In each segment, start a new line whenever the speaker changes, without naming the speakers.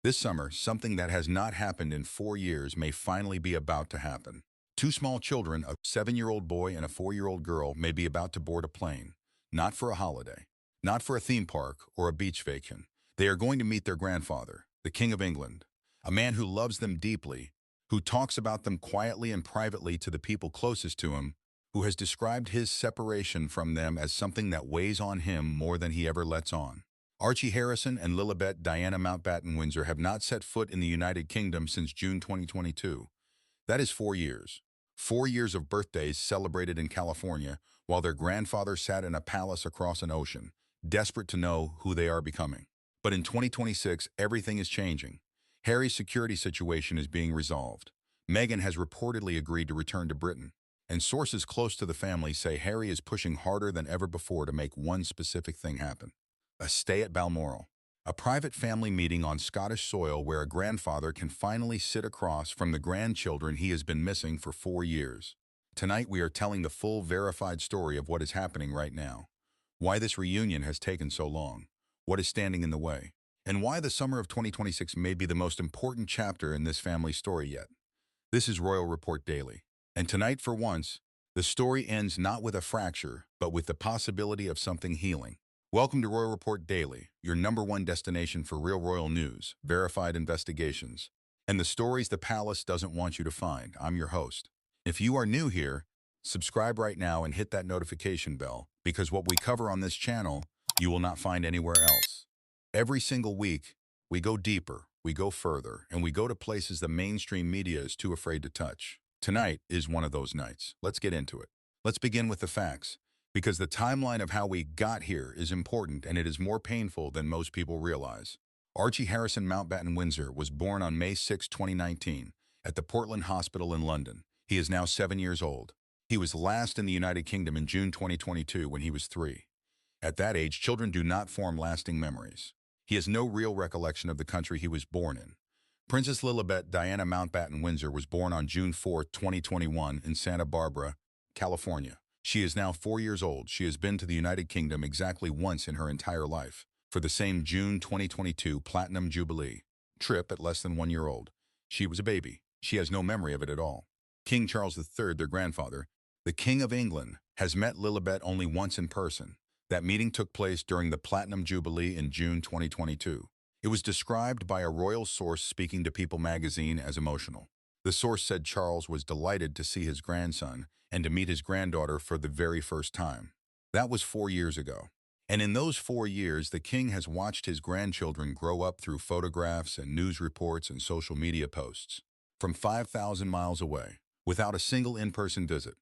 This summer, something that has not happened in 4 years may finally be about to happen. Two small children, a 7-year-old boy and a 4-year-old girl, may be about to board a plane. Not for a holiday, not for a theme park or a beach vacation. They are going to meet their grandfather, the King of England, a man who loves them deeply, who talks about them quietly and privately to the people closest to him, who has described his separation from them as something that weighs on him more than he ever lets on. Archie Harrison and Lilibet Diana Mountbatten Windsor have not set foot in the United Kingdom since June 2022. That is 4 years. 4 years of birthdays celebrated in California while their grandfather sat in a palace across an ocean, desperate to know who they are becoming. But in 2026, everything is changing. Harry's security situation is being resolved. Meghan has reportedly agreed to return to Britain, and sources close to the family say Harry is pushing harder than ever before to make one specific thing happen: a stay at Balmoral, a private family meeting on Scottish soil where a grandfather can finally sit across from the grandchildren he has been missing for 4 years. Tonight we are telling the full verified story of what is happening right now, why this reunion has taken so long, what is standing in the way, and why the summer of 2026 may be the most important chapter in this family story yet. This is Royal Report Daily, and tonight for once, the story ends not with a fracture, but with the possibility of something healing. Welcome to Royal Report Daily, your #1 destination for real royal news, verified investigations, and the stories the palace doesn't want you to find. I'm your host. If you are new here, subscribe right now and hit that notification bell, because what we cover on this channel, you will not find anywhere else. Every single week, we go deeper, we go further, and we go to places the mainstream media is too afraid to touch. Tonight is one of those nights. Let's get into it. Let's begin with the facts, because the timeline of how we got here is important and it is more painful than most people realize. Archie Harrison Mountbatten Windsor was born on May 6, 2019, at the Portland Hospital in London. He is now 7 years old. He was last in the United Kingdom in June 2022 when he was 3. At that age, children do not form lasting memories. He has no real recollection of the country he was born in. Princess Lilibet Diana Mountbatten Windsor was born on June 4, 2021 in Santa Barbara, California. She is now 4 years old. She has been to the United Kingdom exactly once in her entire life, for the same June 2022 Platinum Jubilee trip at less than 1 year old. She was a baby. She has no memory of it at all. King Charles III, their grandfather, the King of England, has met Lilibet only once in person. That meeting took place during the Platinum Jubilee in June 2022. It was described by a royal source speaking to People magazine as emotional. The source said Charles was delighted to see his grandson and to meet his granddaughter for the very first time. That was 4 years ago. And in those 4 years, the king has watched his grandchildren grow up through photographs and news reports and social media posts. From 5,000 miles away, without a single in-person visit,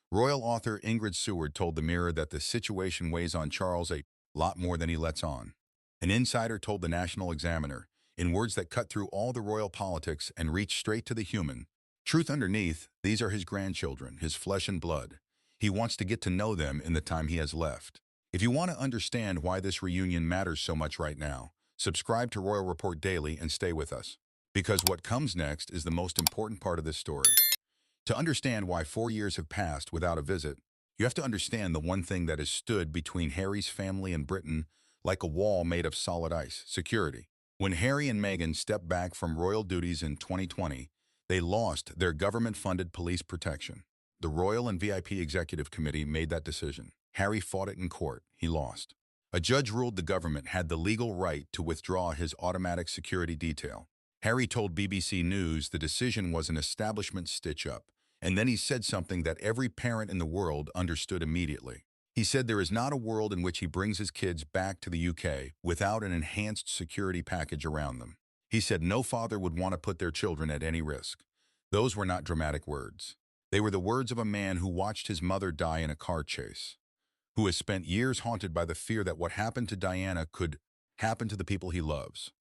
royal author Ingrid Seward told the Mirror that the situation weighs on Charles a lot more than he lets on. An insider told the National Examiner, in words that cut through all the royal politics and reach straight to the human, truth underneath, these are his grandchildren, his flesh and blood. He wants to get to know them in the time he has left. If you want to understand why this reunion matters so much right now, subscribe to Royal Report Daily and stay with us, because what comes next is the most important part of this story. To understand why 4 years have passed without a visit, you have to understand the one thing that has stood between Harry's family and Britain like a wall made of solid ice: security. When Harry and Meghan stepped back from royal duties in 2020, they lost their government-funded police protection. The Royal and VIP Executive Committee made that decision. Harry fought it in court. He lost. A judge ruled the government had the legal right to withdraw his automatic security detail. Harry told BBC News the decision was an establishment stitch-up, and then he said something that every parent in the world understood immediately. He said there is not a world in which he brings his kids back to the UK without an enhanced security package around them. He said no father would want to put their children at any risk. Those were not dramatic words. They were the words of a man who watched his mother die in a car chase, who has spent years haunted by the fear that what happened to Diana could happen to the people he loves.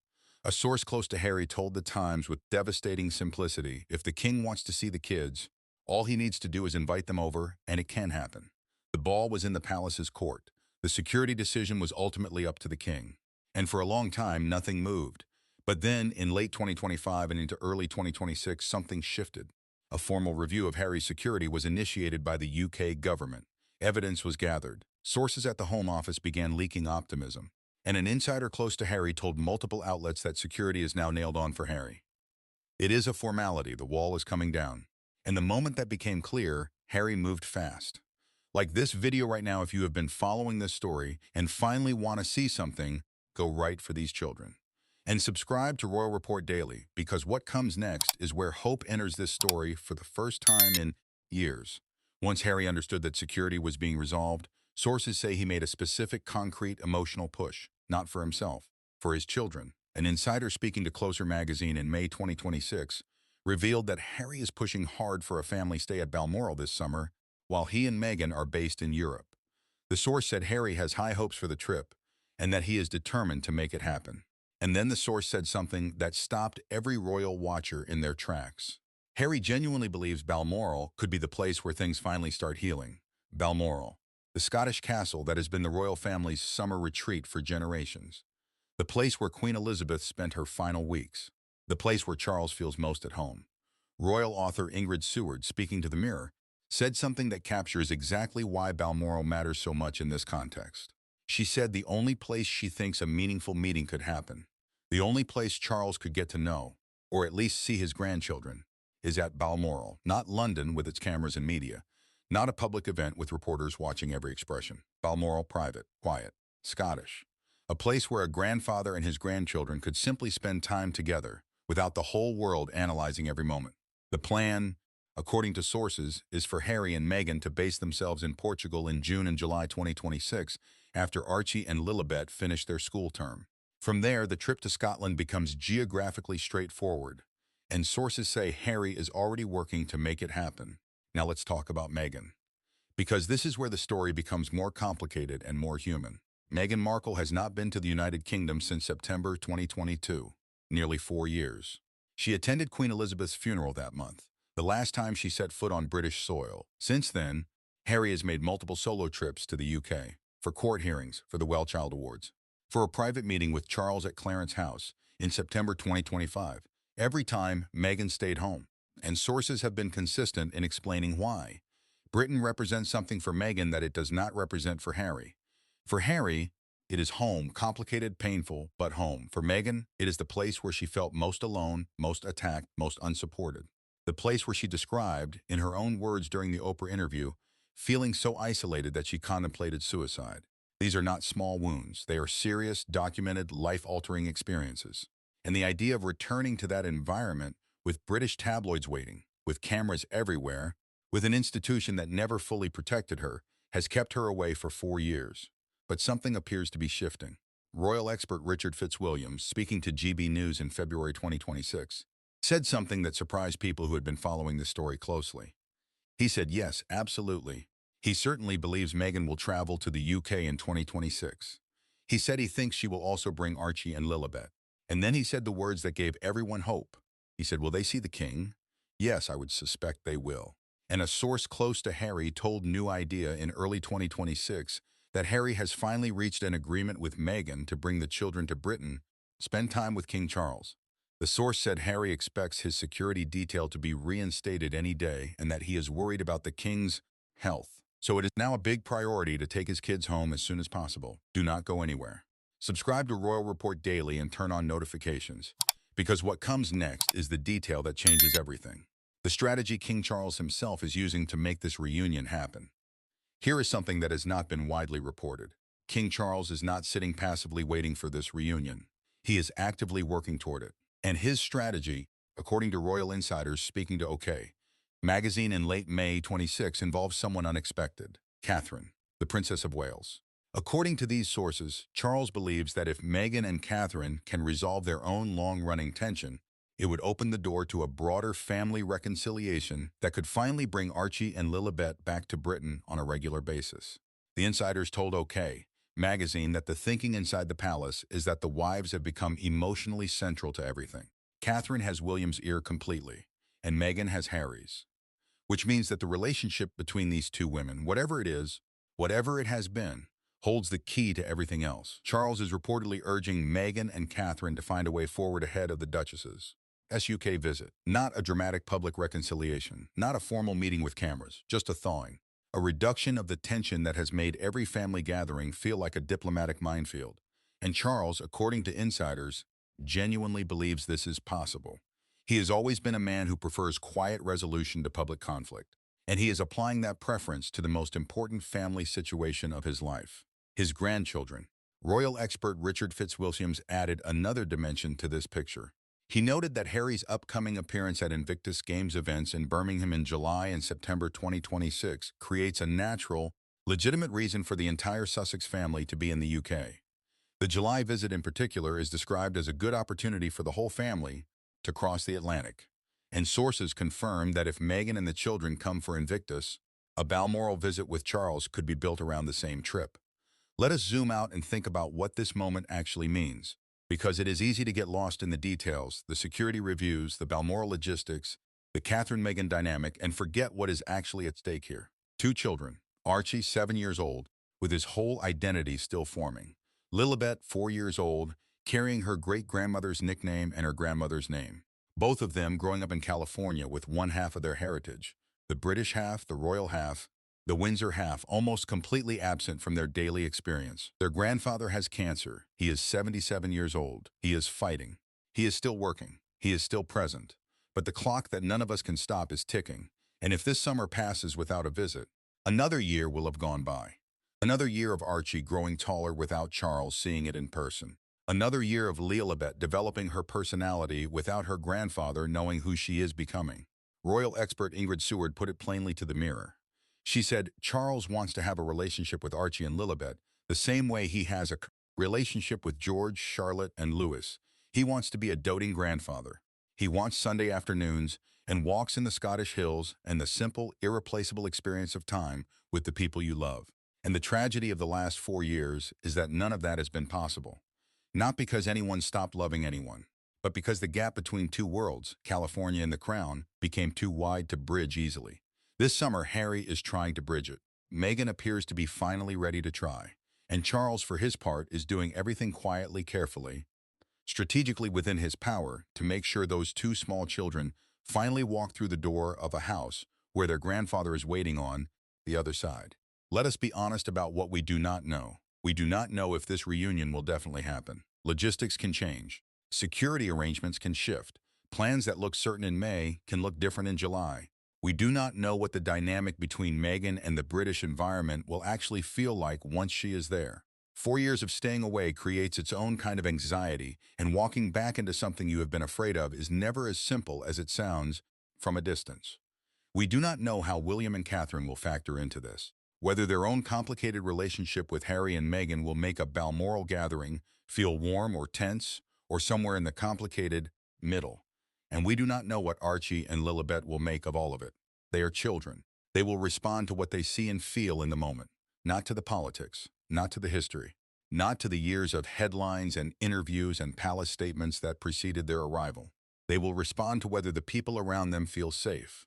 A source close to Harry told The Times with devastating simplicity, if the king wants to see the kids, all he needs to do is invite them over, and it can happen. The ball was in the palace's court. The security decision was ultimately up to the king. And for a long time, nothing moved. But then, in late 2025 and into early 2026, something shifted. A formal review of Harry's security was initiated by the UK government. Evidence was gathered. Sources at the Home Office began leaking optimism. And an insider close to Harry told multiple outlets that security is now nailed on for Harry. It is a formality, the wall is coming down. And the moment that became clear, Harry moved fast. Like this video right now, if you have been following this story and finally want to see something, go right for these children. And subscribe to Royal Report Daily, because what comes next is where hope enters this story for the first time in years. Once Harry understood that security was being resolved, sources say he made a specific, concrete, emotional push, not for himself, for his children. An insider speaking to Closer magazine in May 2026 revealed that Harry is pushing hard for a family stay at Balmoral this summer, while he and Meghan are based in Europe. The source said Harry has high hopes for the trip and that he is determined to make it happen. And then the source said something that stopped every royal watcher in their tracks. Harry genuinely believes Balmoral could be the place where things finally start healing. Balmoral, the Scottish castle that has been the royal family's summer retreat for generations. The place where Queen Elizabeth spent her final weeks. The place where Charles feels most at home. Royal author Ingrid Seward, speaking to The Mirror, said something that captures exactly why Balmoral matters so much in this context. She said the only place she thinks a meaningful meeting could happen, the only place Charles could get to know, or at least see his grandchildren, is at Balmoral, not London with its cameras and media, not a public event with reporters watching every expression. Balmoral, private, quiet, Scottish. A place where a grandfather and his grandchildren could simply spend time together without the whole world analyzing every moment. The plan, according to sources, is for Harry and Meghan to base themselves in Portugal in June and July 2026 after Archie and Lilibet finish their school term. From there, the trip to Scotland becomes geographically straightforward, and sources say Harry is already working to make it happen. Now let's talk about Meghan, because this is where the story becomes more complicated and more human. Meghan Markle has not been to the United Kingdom since September 2022, nearly 4 years. She attended Queen Elizabeth's funeral that month, the last time she set foot on British soil. Since then, Harry has made multiple solo trips to the UK, for court hearings, for the Well Child Awards, for a private meeting with Charles at Clarence House in September 2025. Every time, Meghan stayed home, and sources have been consistent in explaining why. Britain represents something for Meghan that it does not represent for Harry. For Harry, it is home, complicated, painful, but home. For Meghan, it is the place where she felt most alone, most attacked, most unsupported. The place where she described, in her own words during the Oprah interview, feeling so isolated that she contemplated suicide. These are not small wounds. They are serious, documented, life-altering experiences. And the idea of returning to that environment, with British tabloids waiting, with cameras everywhere, with an institution that never fully protected her, has kept her away for 4 years. But something appears to be shifting. Royal expert Richard Fitzwilliams, speaking to GB News in February 2026, said something that surprised people who had been following this story closely. He said, yes, absolutely. He certainly believes Meghan will travel to the UK in 2026. He said he thinks she will also bring Archie and Lilibet. And then he said the words that gave everyone hope. He said, will they see the king? Yes, I would suspect they will. And a source close to Harry told New Idea in early 2026 that Harry has finally reached an agreement with Meghan to bring the children to Britain, spend time with King Charles. The source said Harry expects his security detail to be reinstated any day and that he is worried about the king's health. So it is now a big priority to take his kids home as soon as possible. Do not go anywhere. Subscribe to Royal Report Daily and turn on notifications, because what comes next is the detail that changes everything. The strategy King Charles himself is using to make this reunion happen. Here is something that has not been widely reported. King Charles is not sitting passively waiting for this reunion. He is actively working toward it. And his strategy, according to royal insiders speaking to OK magazine in late May 26, involves someone unexpected, Catherine, the Princess of Wales. According to these sources, Charles believes that if Meghan and Catherine can resolve their own long-running tension, it would open the door to a broader family reconciliation that could finally bring Archie and Lilibet back to Britain on a regular basis. The insiders told OK magazine that the thinking inside the palace is that the wives have become emotionally central to everything. Catherine has William's ear completely, and Meghan has Harry's, which means that the relationship between these two women, whatever it is, whatever it has been, holds the key to everything else. Charles is reportedly urging Meghan and Catherine to find a way forward ahead of the Duchess's UK visit. Not a dramatic public reconciliation, not a formal meeting with cameras, just a thawing. A reduction of the tension that has made every family gathering feel like a diplomatic minefield. And Charles, according to insiders, genuinely believes this is possible. He has always been a man who prefers quiet resolution to public conflict, and he is applying that preference to the most important family situation of his life, his grandchildren. Royal expert Richard Fitzwilliams added another dimension to this picture. He noted that Harry's upcoming appearance at Invictus Games events in Birmingham in July and September 2026 creates a natural, legitimate reason for the entire Sussex family to be in the UK. The July visit in particular is described as a good opportunity for the whole family to cross the Atlantic. And sources confirm that if Meghan and the children come for Invictus, a Balmoral visit with Charles could be built around the same trip. Let us zoom out and think about what this moment actually means, because it is easy to get lost in the details, the security reviews, the Balmoral logistics, the Catherine-Meghan dynamic, and forget what is actually at stake here. Two children, Archie, 7 years old, with his whole identity still forming. Lilibet, 4 years old, carrying her great-grandmother's nickname and her grandmother's name. Both of them growing up in California with one half of their heritage, the British half, the royal half, the Windsor half, almost completely absent from their daily experience. Their grandfather has cancer. He is 77 years old. He is fighting. He is still working. He is still present. But the clock that none of us can stop is ticking. And if this summer passes without a visit, another year will have gone by. Another year of Archie growing taller without Charles seeing it in person. Another year of Lilibet developing her personality without her grandfather knowing who she is becoming. Royal expert Ingrid Seward put it plainly to the Mirror. She said, Charles wants to have a relationship with Archie and Lilibet the same way he has a relationship with George, Charlotte, and Louis. He wants to be a doting grandfather. He wants Sunday afternoons and walks in the Scottish hills and the simple, irreplaceable experience of time with the people you love. And the tragedy of the last 4 years is that none of that has been possible. Not because anyone stopped loving anyone, but because the gap between two worlds, California and the Crown, became too wide to bridge easily. This summer, Harry is trying to bridge it. Meghan appears to be finally ready to try. And Charles, for his part, is doing everything quietly, carefully, strategically within his power to make sure those two small children finally walk through the door of a house where their grandfather is waiting on the other side. Let us be honest about what we do not know. We do not know if this reunion will definitely happen. Logistics can change. Security arrangements can shift. Plans that look certain in May can look different in July. We do not know what the dynamic between Meghan and the British environment will actually feel like once she is there. 4 years of staying away creates its own kind of anxiety, and walking back into something you have been afraid of is never as simple as it sounds from a distance. We do not know how William and Catherine will factor into this. Whether their own complicated relationship with Harry and Meghan will make a Balmoral gathering feel warm or tense, or somewhere in the complicated middle. And we do not know what Archie and Lilibet will make of all of it. They are children. They will respond to what they see and feel in the moment, not to the politics, not to the history, not to the years of headlines and interviews and palace statements that preceded their arrival. They will respond to whether the people around them feel safe,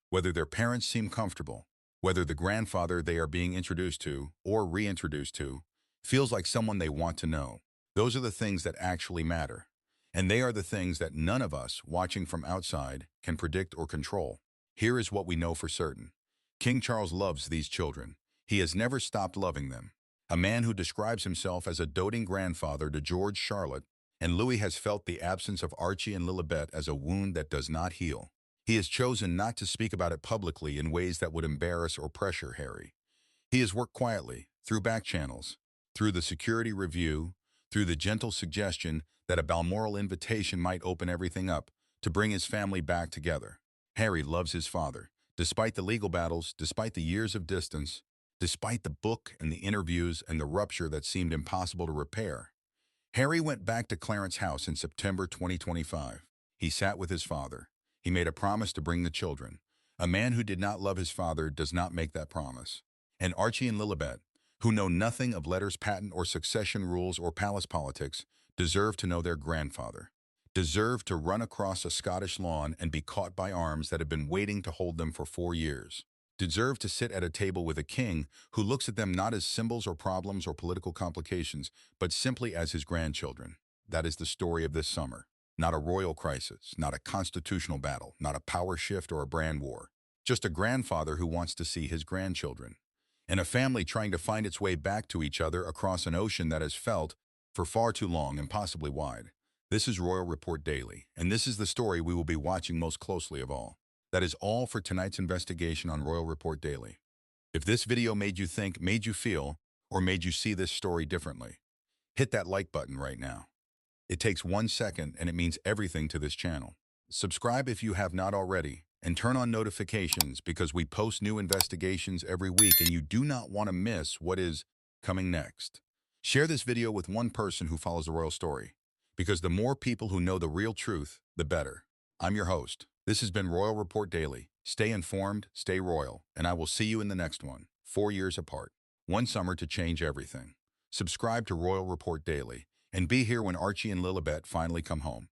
whether their parents seem comfortable, whether the grandfather they are being introduced to or reintroduced to feels like someone they want to know. Those are the things that actually matter. And they are the things that none of us, watching from outside, can predict or control. Here is what we know for certain. King Charles loves these children. He has never stopped loving them. A man who describes himself as a doting grandfather to George, Charlotte, and Louis has felt the absence of Archie and Lilibet as a wound that does not heal. He has chosen not to speak about it publicly in ways that would embarrass or pressure Harry. He has worked quietly, through back channels, through the security review, through the gentle suggestion that a Balmoral invitation might open everything up to bring his family back together. Harry loves his father. Despite the legal battles, despite the years of distance, despite the book and the interviews and the rupture that seemed impossible to repair, Harry went back to Clarence's house in September 2025. He sat with his father. He made a promise to bring the children. A man who did not love his father does not make that promise. And Archie and Lilibet, who know nothing of letters patent or succession rules or palace politics, deserve to know their grandfather, deserve to run across a Scottish lawn and be caught by arms that have been waiting to hold them for 4 years, deserve to sit at a table with a king who looks at them not as symbols or problems or political complications, but simply as his grandchildren. That is the story of this summer. Not a royal crisis, not a constitutional battle, not a power shift or a brand war. Just a grandfather who wants to see his grandchildren. And a family trying to find its way back to each other across an ocean that has felt for far too long and possibly wide. This is Royal Report Daily, and this is the story we will be watching most closely of all. That is all for tonight's investigation on Royal Report Daily. If this video made you think, made you feel, or made you see this story differently, hit that like button right now. It takes 1 second and it means everything to this channel. Subscribe if you have not already, and turn on notifications because we post new investigations every week and you do not want to miss what is coming next. Share this video with one person who follows the royal story, because the more people who know the real truth, the better. I'm your host. This has been Royal Report Daily. Stay informed, stay royal, and I will see you in the next one, 4 years apart. One summer to change everything. Subscribe to Royal Report Daily, and be here when Archie and Lilibet finally come home.